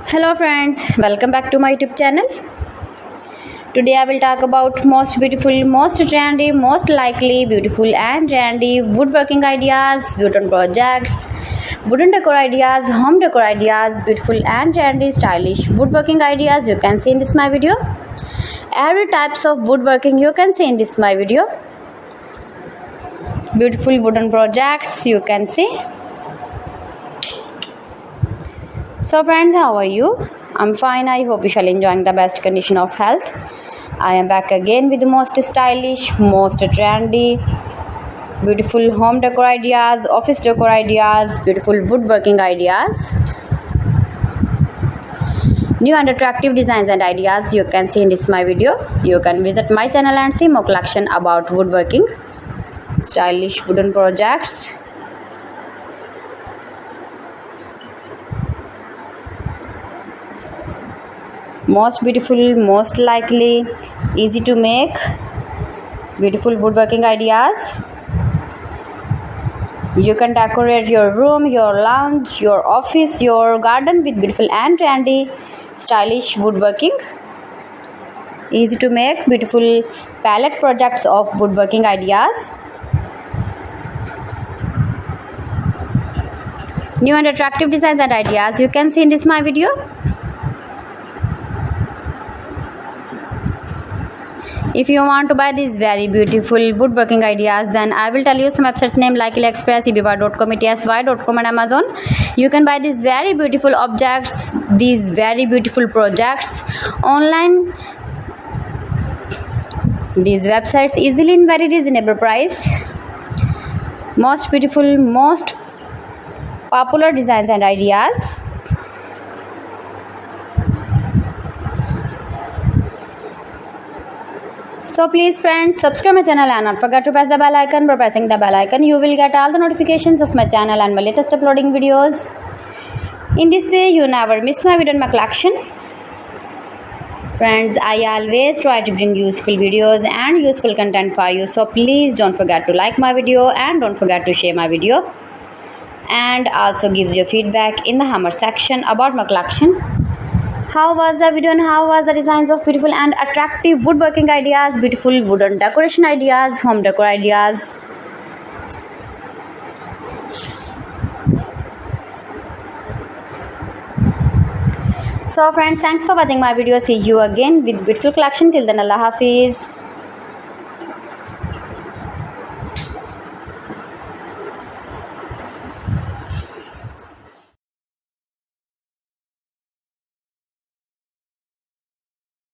Hello friends, welcome back to my YouTube channel. Today I will talk about most beautiful, most trendy, most likely beautiful and trendy woodworking ideas, wooden projects, wooden decor ideas, home decor ideas, beautiful and trendy stylish woodworking ideas you can see in this my video. Every types of woodworking you can see in this my video. Beautiful wooden projects you can see. So friends, how are you? I'm fine. I hope you shall enjoying the best condition of health. I am back again with the most stylish, most trendy, beautiful home decor ideas, office decor ideas, beautiful woodworking ideas, new and attractive designs and ideas you can see in this my video. You can visit my channel and see more collection about woodworking, stylish wooden projects. Most beautiful, most likely, easy to make, beautiful woodworking ideas. You can decorate your room, your lounge, your office, your garden with beautiful and trendy, stylish woodworking. Easy to make, beautiful palette projects of woodworking ideas. New and attractive designs and ideas you can see in this my video. If you want to buy these very beautiful woodworking ideas, then I will tell you some websites name like AliExpress, eBay.com, ETSY.com and Amazon. You can buy these very beautiful objects, these very beautiful projects online. These websites easily in very reasonable price. Most beautiful, most popular designs and ideas. So please friends, subscribe my channel and not forget to press the bell icon. By pressing the bell icon, you will get all the notifications of my channel and my latest uploading videos. In this way, you never miss my video in my collection. Friends, I always try to bring useful videos and useful content for you. So please don't forget to like my video and don't forget to share my video. And also gives your feedback in the hammer section about my collection. How was the video and how was the designs of beautiful and attractive woodworking ideas, beautiful wooden decoration ideas, home decor ideas. So friends, thanks for watching my video. See you again with beautiful collection. Till then, Allah Hafiz.